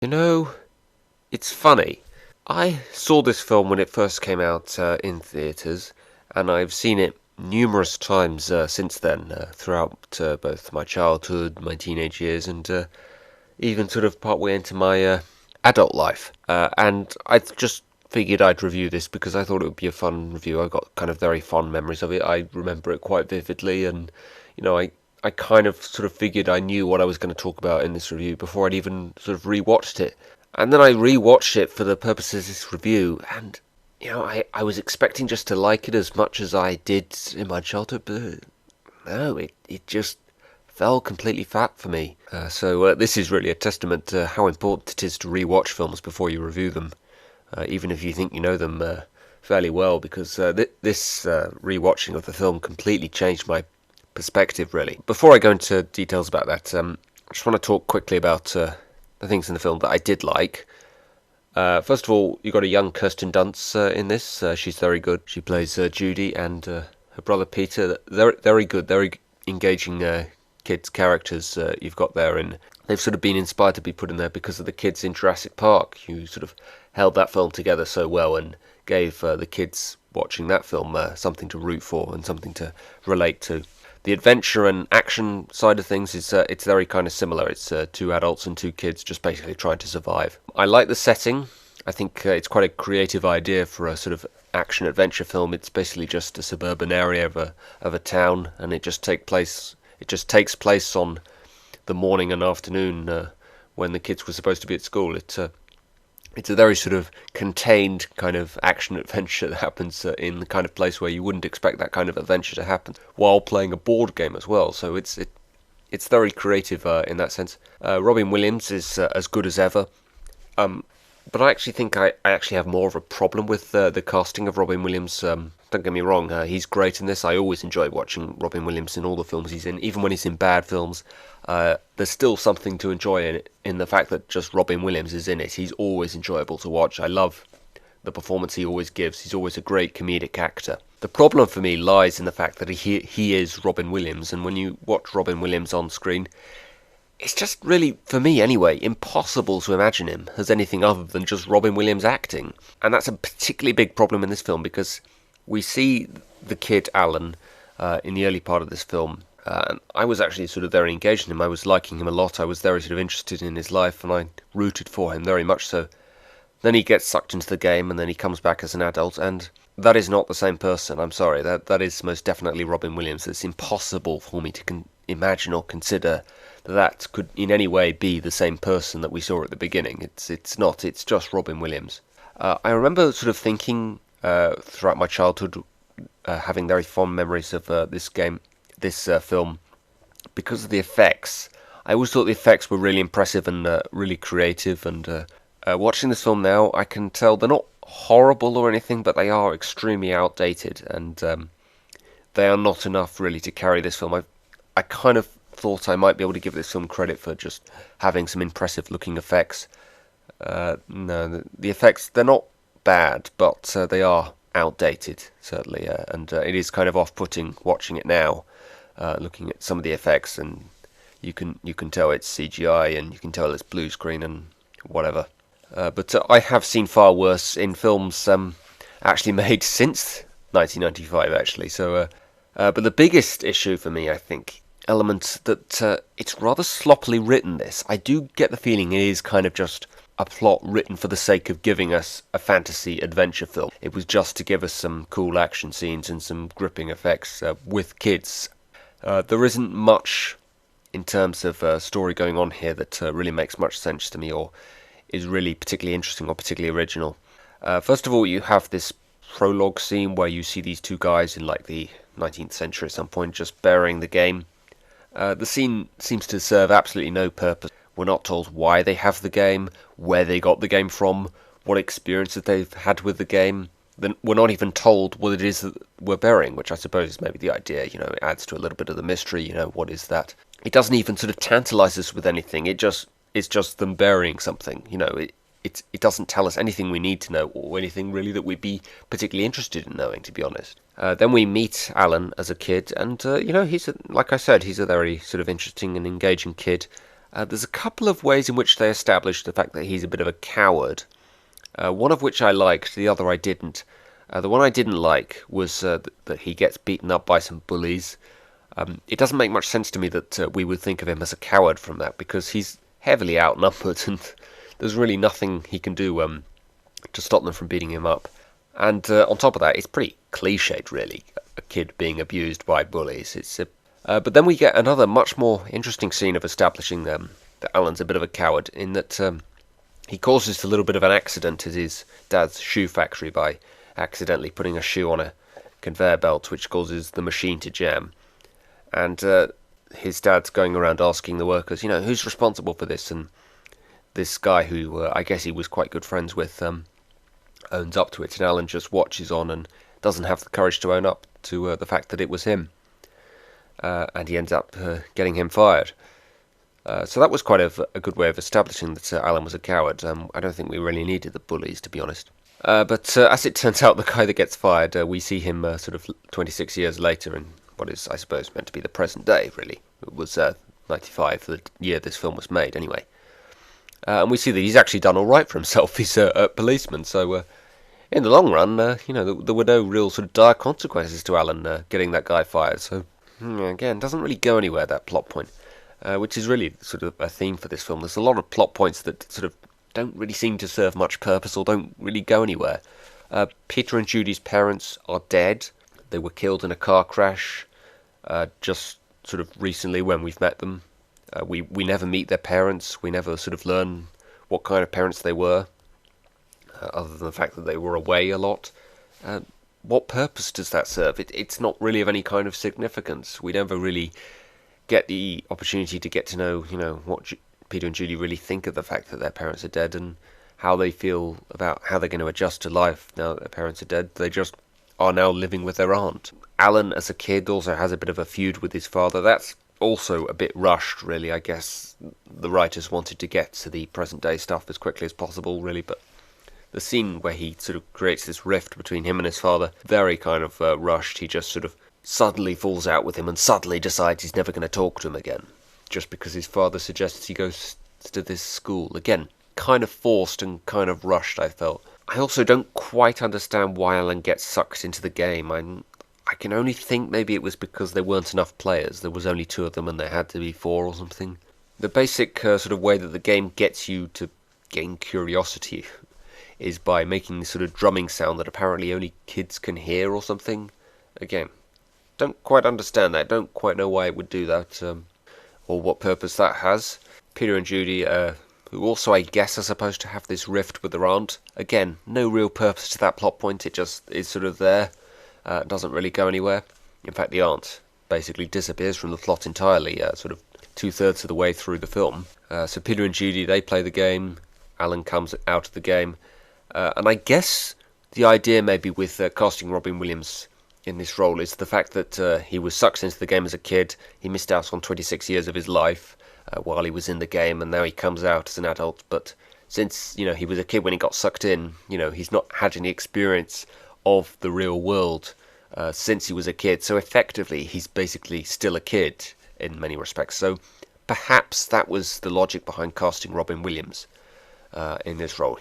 You know, it's funny. I saw this film when it first came out in theatres, and I've seen it numerous times since then, throughout both my childhood, my teenage years, and even sort of partway into my adult life. And I just figured I'd review this because I thought it would be a fun review. I got kind of very fond memories of it. I remember it quite vividly, and I kind of sort of figured I knew what I was going to talk about in this review before I'd even sort of rewatched it. And then I rewatched it for the purposes of this review, and I was expecting just to like it as much as I did in my childhood, but no, it just fell completely flat for me. So this is really a testament to how important it is to rewatch films before you review them, even if you think you know them fairly well, because this rewatching of the film completely changed my perspective, really. Before I go into details about that, I just want to talk quickly about the things in the film that I did like. First of all, you got a young Kirsten Dunst in this. She's very good. She plays Judy, and her brother Peter. They're very good, very engaging kids characters you've got there, and they've sort of been inspired to be put in there because of the kids in Jurassic Park, who sort of held that film together so well and gave the kids watching that film something to root for and something to relate to. The adventure and action side of things is it's very kind of similar. It's two adults and two kids just basically trying to survive. I like the setting. I think it's quite a creative idea for a sort of action adventure film. It's basically just a suburban area of a town, and it just takes place on the morning and afternoon when the kids were supposed to be at school. It's a very sort of contained kind of action adventure that happens in the kind of place where you wouldn't expect that kind of adventure to happen, while playing a board game as well. So it's very creative in that sense. Robin Williams is as good as ever. But I actually think I actually have more of a problem with the casting of Robin Williams. Don't get me wrong, he's great in this. I always enjoy watching Robin Williams in all the films he's in, even when he's in bad films. There's still something to enjoy in it, in the fact that just Robin Williams is in it. He's always enjoyable to watch. I love the performance he always gives. He's always a great comedic actor. The problem for me lies in the fact that he is Robin Williams, and when you watch Robin Williams on screen, it's just really, for me anyway, impossible to imagine him as anything other than just Robin Williams acting. And that's a particularly big problem in this film, because we see the kid Alan in the early part of this film. And I was actually sort of very engaged in him. I was liking him a lot. I was very sort of interested in his life, and I rooted for him very much so. Then he gets sucked into the game, and then he comes back as an adult, and that is not the same person. I'm sorry, that is most definitely Robin Williams. It's impossible for me to imagine or consider that could in any way be the same person that we saw at the beginning. It's not. It's just Robin Williams. I remember sort of thinking throughout my childhood, having very fond memories of this film, because of the effects. I always thought the effects were really impressive and really creative. And watching this film now, I can tell they're not horrible or anything, but they are extremely outdated, and they are not enough really to carry this film. I kind of thought I might be able to give this film credit for just having some impressive looking effects. No, the effects, they're not bad, but they are outdated, certainly, and it is kind of off-putting watching it now, looking at some of the effects, and you can tell it's CGI, and you can tell it's blue screen and whatever. But I have seen far worse in films actually made since 1995, actually. So, but the biggest issue for me, I think, element that it's rather sloppily written. This, I do get the feeling it is kind of just a plot written for the sake of giving us a fantasy adventure film. It was just to give us some cool action scenes and some gripping effects with kids. There isn't much in terms of story going on here that really makes much sense to me, or is really particularly interesting or particularly original. First of all, you have this prologue scene where you see these two guys in like the 19th century at some point just burying the game. The scene seems to serve absolutely no purpose. We're not told why they have the game, where they got the game from, what experiences they've had with the game. Then we're not even told what it is that we're burying, which I suppose is maybe the idea. It adds to a little bit of the mystery. What is that? It doesn't even sort of tantalize us with anything. It's just them burying something. It doesn't tell us anything we need to know, or anything really that we'd be particularly interested in knowing, to be honest. Then we meet Alan as a kid, and like I said, he's a very sort of interesting and engaging kid. There's a couple of ways in which they establish the fact that he's a bit of a coward. One of which I liked, the other I didn't. The one I didn't like was that he gets beaten up by some bullies. It doesn't make much sense to me that we would think of him as a coward from that, because he's heavily outnumbered and there's really nothing he can do to stop them from beating him up. And on top of that, it's pretty cliched, really, a kid being abused by bullies. But then we get another much more interesting scene of establishing that Alan's a bit of a coward, in that he causes a little bit of an accident at his dad's shoe factory by accidentally putting a shoe on a conveyor belt, which causes the machine to jam. And his dad's going around asking the workers, who's responsible for this? And this guy, who I guess he was quite good friends with, owns up to it, and Alan just watches on and doesn't have the courage to own up to the fact that it was him. And he ends up getting him fired. So that was quite a good way of establishing that Alan was a coward. I don't think we really needed the bullies, to be honest. But as it turns out, the guy that gets fired, we see him sort of 26 years later in what is, I suppose, meant to be the present day, really. It was 95, the year this film was made, anyway. And we see that he's actually done all right for himself. He's a policeman, so in the long run, there were no real sort of dire consequences to Alan getting that guy fired. So, again, doesn't really go anywhere, that plot point, which is really sort of a theme for this film. There's a lot of plot points that sort of don't really seem to serve much purpose or don't really go anywhere. Peter and Judy's parents are dead. They were killed in a car crash just sort of recently when we've met them. We never meet their parents. We never sort of learn what kind of parents they were, other than the fact that they were away a lot. What purpose does that serve? It's not really of any kind of significance. We never really get the opportunity to get to know, what Peter and Judy really think of the fact that their parents are dead and how they feel about how they're going to adjust to life now that their parents are dead. They just are now living with their aunt. Alan, as a kid, also has a bit of a feud with his father. That's also a bit rushed, really. I guess the writers wanted to get to the present-day stuff as quickly as possible, really, but the scene where he sort of creates this rift between him and his father, very kind of rushed. He just sort of suddenly falls out with him and suddenly decides he's never going to talk to him again, just because his father suggests he goes to this school. Again, kind of forced and kind of rushed, I felt. I also don't quite understand why Alan gets sucked into the game. I can only think maybe it was because there weren't enough players. There was only 2 of them and there had to be 4 or something. The basic sort of way that the game gets you to gain curiosity is by making this sort of drumming sound that apparently only kids can hear or something. Again, don't quite understand that. Don't quite know why it would do that, or what purpose that has. Peter and Judy, who also, I guess, are supposed to have this rift with their aunt. Again, no real purpose to that plot point. It just is sort of there. Doesn't really go anywhere. In fact, the aunt basically disappears from the plot entirely, sort of 2/3 of the way through the film. So Peter and Judy, they play the game. Alan comes out of the game. And I guess the idea maybe with casting Robin Williams in this role is the fact that he was sucked into the game as a kid. He missed out on 26 years of his life while he was in the game, and now he comes out as an adult. But since, he was a kid when he got sucked in, he's not had any experience of the real world since he was a kid. So effectively, he's basically still a kid in many respects. So perhaps that was the logic behind casting Robin Williams in this role.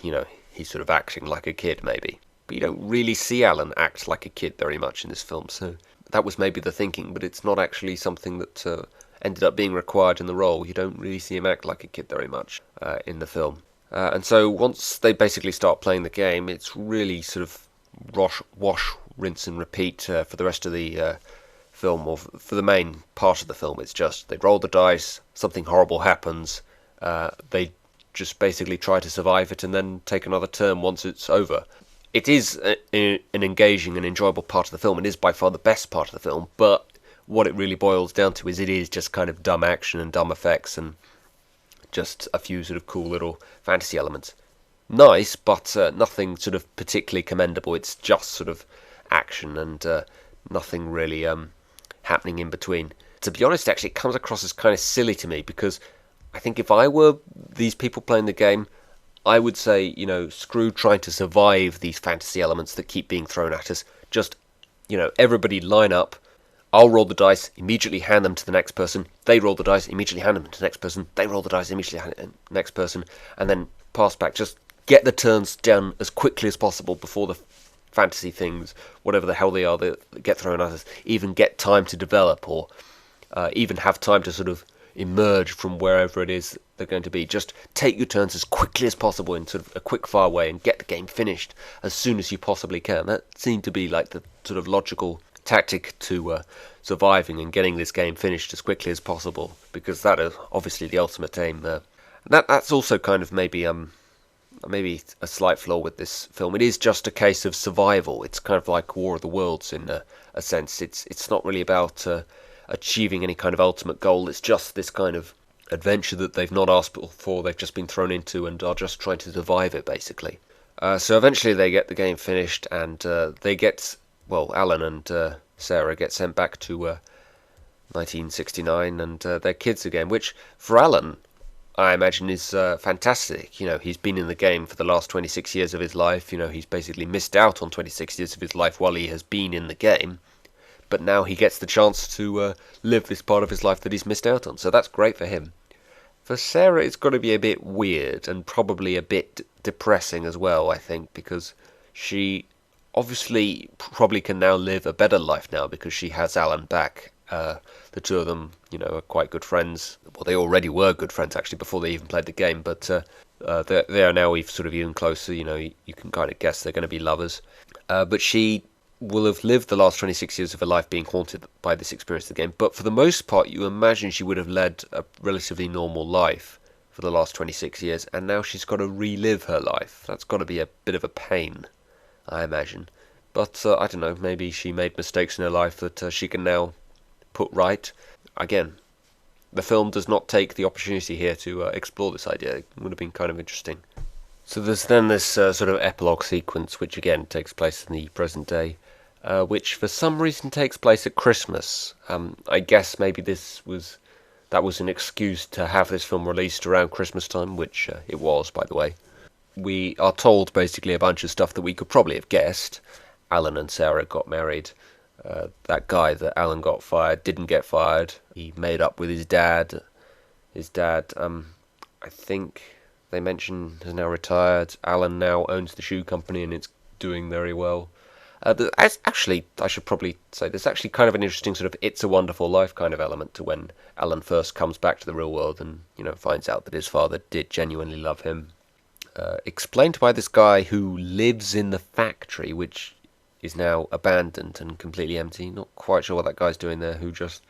He's sort of acting like a kid, maybe. But you don't really see Alan act like a kid very much in this film, so that was maybe the thinking, but it's not actually something that ended up being required in the role. You don't really see him act like a kid very much in the film. And so once they basically start playing the game, it's really sort of wash, rinse and repeat for the rest of the film, or for the main part of the film. It's just they roll the dice, something horrible happens, they just basically try to survive it and then take another turn once it's over. It is an engaging and enjoyable part of the film. It is by far the best part of the film, but what it really boils down to is it is just kind of dumb action and dumb effects and just a few sort of cool little fantasy elements. Nice, but nothing sort of particularly commendable. It's just sort of action and nothing really happening in between. To be honest, actually, it comes across as kind of silly to me, because I think if I were these people playing the game, I would say, screw trying to survive these fantasy elements that keep being thrown at us. Just, everybody line up, I'll roll the dice, immediately hand them to the next person. They roll the dice, immediately hand them to the next person. They roll the dice, immediately hand them to the next person, and then pass back. Just get the turns done as quickly as possible before the fantasy things, whatever the hell they are, that get thrown at us, even get time to develop, or even have time to sort of emerge from wherever it is they're going to be. Just take your turns as quickly as possible in sort of a quick fire way and get the game finished as soon as you possibly can. That seemed to be like the sort of logical tactic to surviving and getting this game finished as quickly as possible, because that is obviously the ultimate aim there. That's also kind of maybe a slight flaw with this film. It is just a case of survival. It's kind of like War of the Worlds in a sense. It's not really about achieving any kind of ultimate goal. It's just this kind of adventure that they've not asked for. They've just been thrown into and are just trying to survive it, basically. So eventually they get the game finished, and Alan and Sarah get sent back to 1969 and their kids again, which for Alan, I imagine, is fantastic. You know, he's been in the game for the last 26 years of his life. You know, he's basically missed out on 26 years of his life while he has been in the game. But now he gets the chance to live this part of his life that he's missed out on. So that's great for him. For Sarah, it's got to be a bit weird and probably a bit depressing as well, I think, because she obviously probably can now live a better life now because she has Alan back. The two of them, you know, are quite good friends. Well, they already were good friends, actually, before they even played the game, but they are now even closer. You know, you can kind of guess they're going to be lovers. But she will have lived the last 26 years of her life being haunted by this experience of the game, but for the most part, you imagine she would have led a relatively normal life for the last 26 years, and now she's got to relive her life. That's got to be a bit of a pain, I imagine. But I don't know, maybe she made mistakes in her life that she can now put right. Again, the film does not take the opportunity here to explore this idea. It would have been kind of interesting. So there's then this sort of epilogue sequence, which again takes place in the present day, which for some reason takes place at Christmas. I guess maybe that was an excuse to have this film released around Christmas time, which it was, by the way. We are told basically a bunch of stuff that we could probably have guessed. Alan and Sarah got married. That guy that Alan got fired didn't get fired. He made up with his dad. His dad, I think they mention, has now retired. Alan now owns the shoe company and it's doing very well. Actually, I should probably say there's actually kind of an interesting sort of It's a Wonderful Life kind of element to when Alan first comes back to the real world and, you know, finds out that his father did genuinely love him. Explained by this guy who lives in the factory, which is now abandoned and completely empty. Not quite sure what that guy's doing there, who just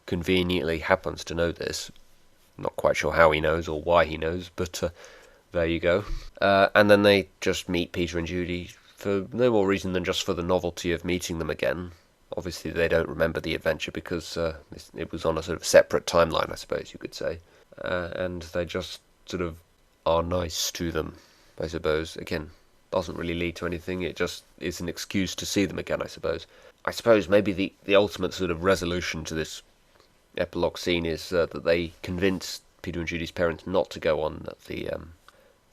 conveniently happens to know this. Not quite sure how he knows or why he knows, but there you go. And then they just meet Peter and Judy for no more reason than just for the novelty of meeting them again. Obviously they don't remember the adventure because it was on a sort of separate timeline, I suppose you could say. And they just sort of are nice to them, I suppose. Again, doesn't really lead to anything. It just is an excuse to see them again, I suppose. I suppose maybe the ultimate sort of resolution to this epilogue scene is that they convince Peter and Judy's parents not to go on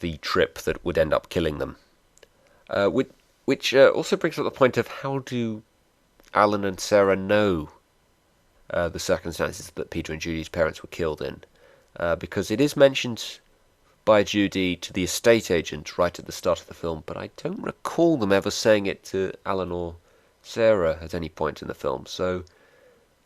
the trip that would end up killing them. Which also brings up the point of how do Alan and Sarah know the circumstances that Peter and Judy's parents were killed in? Because it is mentioned by Judy to the estate agent right at the start of the film, but I don't recall them ever saying it to Alan or Sarah at any point in the film, so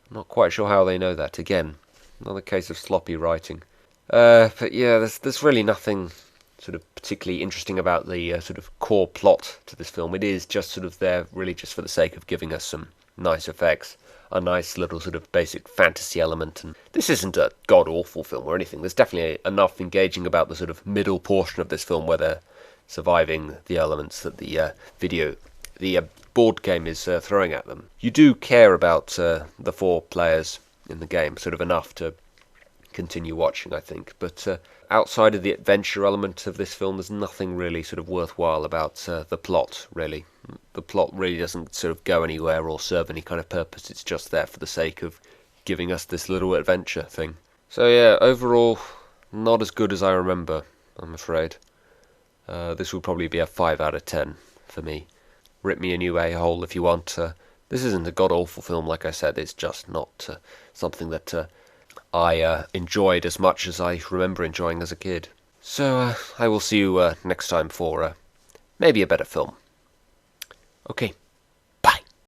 I'm not quite sure how they know that. Again, another case of sloppy writing. But yeah, there's really nothing sort of particularly interesting about the sort of core plot to this film. It is just sort of there really just for the sake of giving us some nice effects, a nice little sort of basic fantasy element. And this isn't a god-awful film or anything. There's definitely enough engaging about the sort of middle portion of this film where they're surviving the elements that the board game is throwing at them. You do care about the four players in the game, sort of enough to continue watching, I think. But outside of the adventure element of this film, there's nothing really sort of worthwhile about the plot, really. The plot really doesn't sort of go anywhere or serve any kind of purpose. It's just there for the sake of giving us this little adventure thing. So yeah, overall, not as good as I remember, I'm afraid. This will probably be a 5 out of 10 for me. Rip me a new a-hole if you want. This isn't a god-awful film, like I said. It's just not something that I enjoyed as much as I remember enjoying as a kid. So I will see you next time for maybe a better film. Okay.